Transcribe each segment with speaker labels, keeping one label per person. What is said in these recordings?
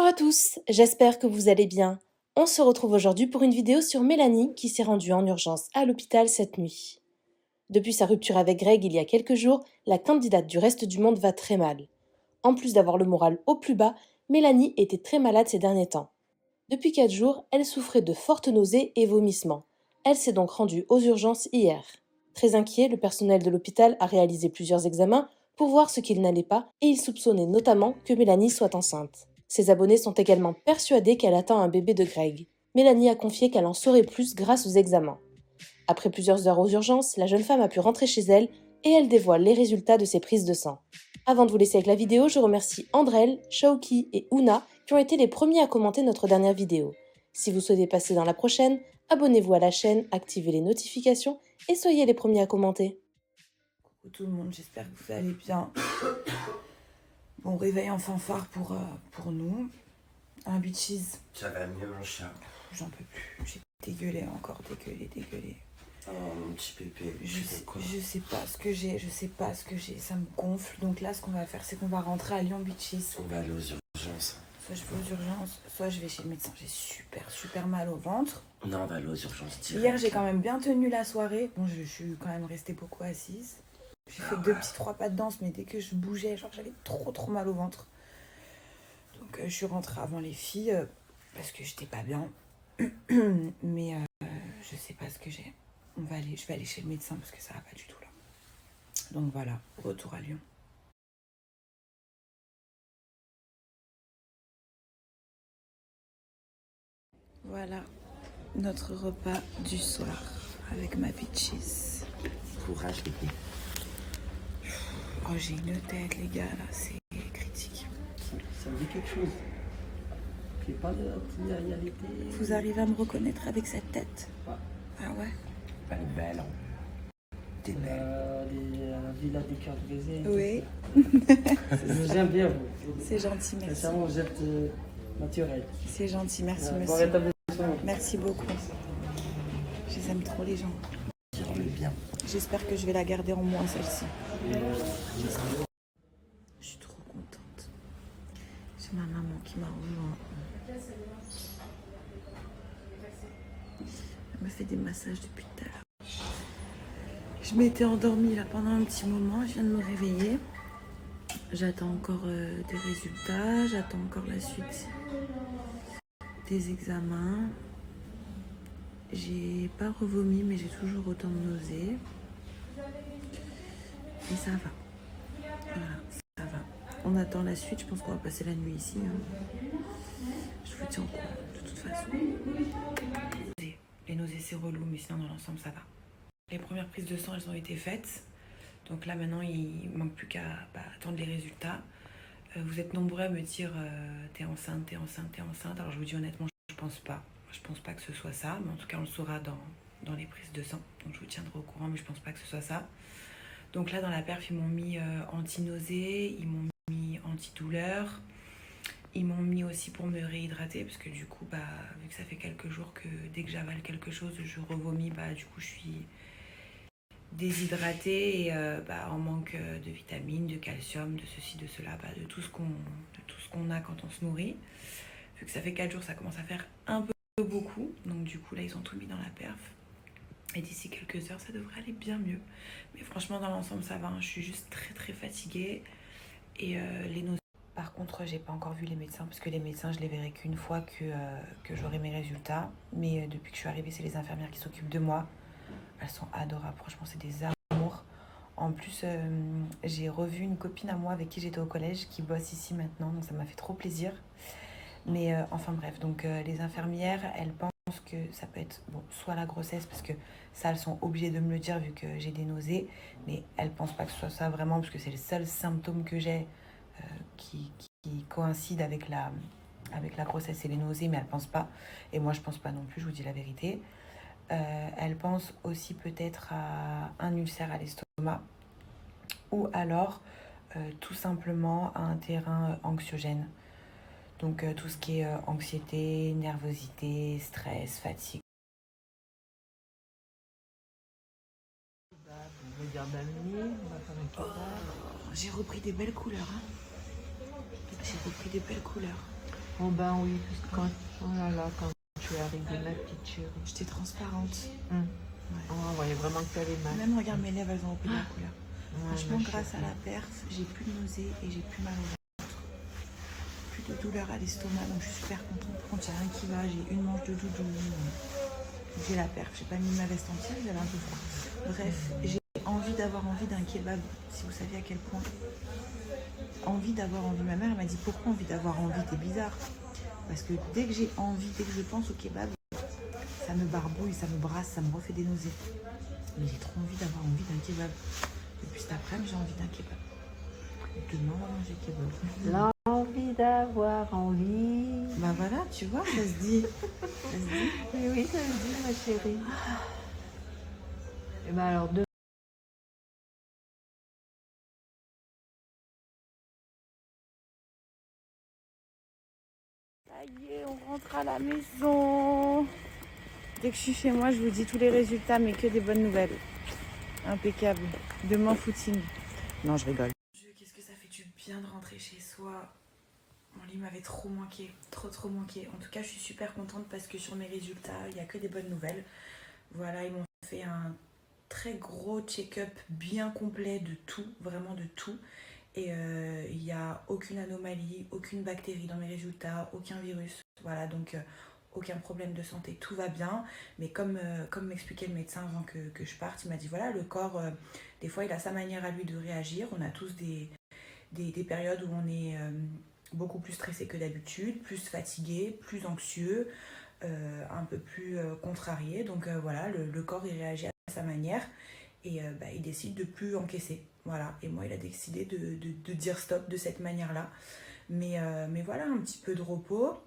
Speaker 1: à tous, j'espère que vous allez bien. On se retrouve aujourd'hui pour une vidéo sur Mélanie qui s'est rendue en urgence à l'hôpital cette nuit. Depuis sa rupture avec Greg il y a quelques jours, la candidate du reste du monde va très mal. En plus d'avoir le moral au plus bas, Mélanie était très malade ces derniers temps. Depuis 4 jours, elle souffrait de fortes nausées et vomissements. Elle s'est donc rendue aux urgences hier. Très inquiet, le personnel de l'hôpital a réalisé plusieurs examens pour voir ce qu'il n'allait pas et il soupçonnait notamment que Mélanie soit enceinte. Ses abonnés sont également persuadés qu'elle attend un bébé de Greg. Mélanie a confié qu'elle en saurait plus grâce aux examens. Après plusieurs heures aux urgences, la jeune femme a pu rentrer chez elle et elle dévoile les résultats de ses prises de sang. Avant de vous laisser avec la vidéo, je remercie Andrel, Shauki et Ouna qui ont été les premiers à commenter notre dernière vidéo. Si vous souhaitez passer dans la prochaine, abonnez-vous à la chaîne, activez les notifications et soyez les premiers à commenter.
Speaker 2: Coucou tout le monde, j'espère que vous allez bien. Bon réveil en fanfare pour nous. Un bitches.
Speaker 3: Ça va mieux mon chat.
Speaker 2: J'en peux plus, j'ai dégueulé encore, dégueulé.
Speaker 3: Oh mon petit pépé,
Speaker 2: Je sais pas ce que j'ai, ça me gonfle. Donc là ce qu'on va faire c'est qu'on va rentrer à Lyon bitches.
Speaker 3: On va aller aux urgences.
Speaker 2: Soit je vais aux urgences, soit je vais chez le médecin. J'ai super mal au ventre.
Speaker 3: Non, on va aller aux urgences direct.
Speaker 2: Hier j'ai quand même bien tenu la soirée. Bon je suis quand même restée beaucoup assise. J'ai fait 3 pas de danse, mais dès que je bougeais, genre j'avais trop mal au ventre. Donc je suis rentrée avant les filles parce que j'étais pas bien. Mais je sais pas ce que j'ai. Je vais aller chez le médecin parce que ça va pas du tout là. Donc voilà, retour à Lyon. Voilà notre repas du soir avec ma bitches.
Speaker 3: Courage bébé.
Speaker 2: Oh j'ai une tête les gars là, c'est critique.
Speaker 3: Ça me dit quelque chose. J'ai pas de réalité.
Speaker 2: Vous arrivez à me reconnaître avec cette tête? Ah ouais?
Speaker 3: Elle est belle, hein. T'es belle.
Speaker 4: La villa des cœurs brisés.
Speaker 2: Oui.
Speaker 4: Je vous aime bien, vous.
Speaker 2: C'est gentil, merci.
Speaker 4: Sincèrement, vous êtes naturel.
Speaker 2: C'est gentil, merci
Speaker 4: Bon
Speaker 2: monsieur.
Speaker 4: rétablissement.
Speaker 2: Merci beaucoup. Je les aime trop les gens.
Speaker 3: Dis-le bien.
Speaker 2: J'espère que je vais la garder en moi celle-ci. Je suis trop contente. C'est ma maman qui m'a rejoint. Elle me fait des massages depuis tout à l'heure. Je m'étais endormie là pendant un petit moment. Je viens de me réveiller. J'attends encore des résultats. J'attends encore la suite des examens. J'ai pas revomi, mais j'ai toujours autant de nausées. Et ça va. Voilà, ça va. On attend la suite. Je pense qu'on va passer la nuit ici. Je vous tiens au courant, de toute façon. Les nausées, c'est relou, mais sinon, dans l'ensemble, ça va. Les premières prises de sang, elles ont été faites. Donc là, maintenant, il manque plus qu'à attendre les résultats. Vous êtes nombreux à me dire t'es enceinte. Alors, je vous dis honnêtement, je pense pas. Je pense pas que ce soit ça, mais en tout cas, on le saura dans les prises de sang. Donc, je vous tiendrai au courant, mais je pense pas que ce soit ça. Donc là, dans la perf, ils m'ont mis anti-nausée, ils m'ont mis antidouleur. Ils m'ont mis aussi pour me réhydrater, parce que du coup, vu que ça fait quelques jours que dès que j'avale quelque chose, je revomis, du coup, je suis déshydratée et en manque de vitamines, de calcium, de ceci, de cela, de tout ce qu'on a quand on se nourrit. Vu que ça fait 4 jours, ça commence à faire un peu beaucoup. Donc du coup, là, ils ont tout mis dans la perf. Et d'ici quelques heures, ça devrait aller bien mieux. Mais franchement, dans l'ensemble, ça va. Je suis juste très fatiguée. Et les nausées. Par contre, j'ai pas encore vu les médecins, parce que les médecins, je les verrai qu'une fois que j'aurai mes résultats. Mais depuis que je suis arrivée, c'est les infirmières qui s'occupent de moi. Elles sont adorables, franchement, c'est des amours. En plus, j'ai revu une copine à moi avec qui j'étais au collège, qui bosse ici maintenant, donc ça m'a fait trop plaisir. Mais enfin bref, donc les infirmières, elles pensent que ça peut être soit la grossesse, parce que ça, elles sont obligées de me le dire vu que j'ai des nausées, mais elles pensent pas que ce soit ça vraiment, parce que c'est le seul symptôme que j'ai qui coïncide avec la grossesse et les nausées, mais elles pensent pas. Et moi, je pense pas non plus, je vous dis la vérité. Elle pense aussi peut-être à un ulcère à l'estomac ou alors tout simplement à un terrain anxiogène. Donc tout ce qui est anxiété, nervosité, stress, fatigue. J'ai repris des belles couleurs. J'ai repris des belles couleurs.
Speaker 5: Oh ben oui, parce que quand, oh là là, quand tu es arrivée, ma petite chérie.
Speaker 2: J'étais transparente.
Speaker 5: Ouais.
Speaker 2: Ouais.
Speaker 5: Oh, on voyait vraiment que tu avais mal.
Speaker 2: Même regarde mes lèvres, elles ont repris la couleur.
Speaker 5: Ouais,
Speaker 2: Franchement,
Speaker 5: ma
Speaker 2: grâce à
Speaker 5: chérie.
Speaker 2: la perf, j'ai plus de nausées et j'ai plus mal au ventre. Plus de douleur à l'estomac, donc je suis super contente. Par contre, il n'y a rien qui va, j'ai une manche de doudou. J'ai la perf, j'ai pas mis ma veste entière, j'avais un peu froid. Bref, j'ai d'avoir envie d'un kebab, si vous saviez à quel point. Envie d'avoir envie. Ma mère elle m'a dit pourquoi envie d'avoir envie, t'es bizarre. Parce que dès que j'ai envie, dès que je pense au kebab, ça me barbouille, ça me brasse, ça me refait des nausées. Mais j'ai trop envie d'avoir envie d'un kebab. Depuis cet après-midi, j'ai envie d'un kebab. Demain, on va manger kebab.
Speaker 5: L'envie d'avoir envie.
Speaker 2: Bah voilà, tu vois, ça se dit. Ça se dit.
Speaker 5: Oui, oui, ça me dit, ma chérie. Et ben alors,
Speaker 2: Ça y est, on rentre à la maison. Dès que je suis chez moi, je vous dis tous les résultats, mais que des bonnes nouvelles. Impeccable. Demain, footing. Non, je rigole. Qu'est-ce que ça fait du bien de rentrer chez soi. Mon lit m'avait trop manqué, trop manqué. En tout cas, je suis super contente parce que sur mes résultats, il n'y a que des bonnes nouvelles. Voilà, ils m'ont fait un très gros check-up bien complet de tout, vraiment de tout. Et il n'y a aucune anomalie, aucune bactérie dans mes résultats, aucun virus. Voilà, donc aucun problème de santé, tout va bien. Mais comme m'expliquait le médecin avant que je parte, il m'a dit voilà, le corps, des fois, il a sa manière à lui de réagir. On a tous des périodes où on est beaucoup plus stressé que d'habitude, plus fatigué, plus anxieux, un peu plus contrarié. Donc voilà, le corps, il réagit à sa manière. Et il décide de plus encaisser. Voilà. Et moi, il a décidé de dire stop de cette manière-là. Mais voilà, un petit peu de repos.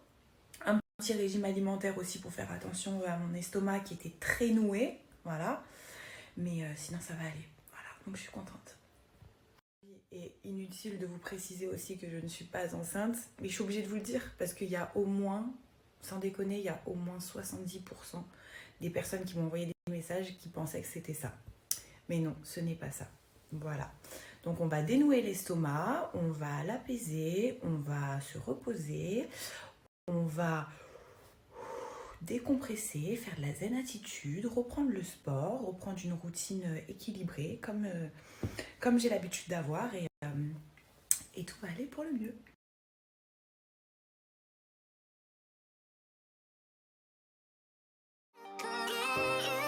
Speaker 2: Un petit régime alimentaire aussi pour faire attention à mon estomac qui était très noué. Voilà. Mais sinon, ça va aller. Voilà. Donc, je suis contente. Et inutile de vous préciser aussi que je ne suis pas enceinte. Mais je suis obligée de vous le dire parce qu'il y a au moins, sans déconner, il y a au moins 70% des personnes qui m'ont envoyé des messages qui pensaient que c'était ça. Mais non, ce n'est pas ça. Voilà. Donc on va dénouer l'estomac, on va l'apaiser, on va se reposer, on va décompresser, faire de la zen attitude, reprendre le sport, reprendre une routine équilibrée comme j'ai l'habitude d'avoir et tout va aller pour le mieux.
Speaker 6: Come get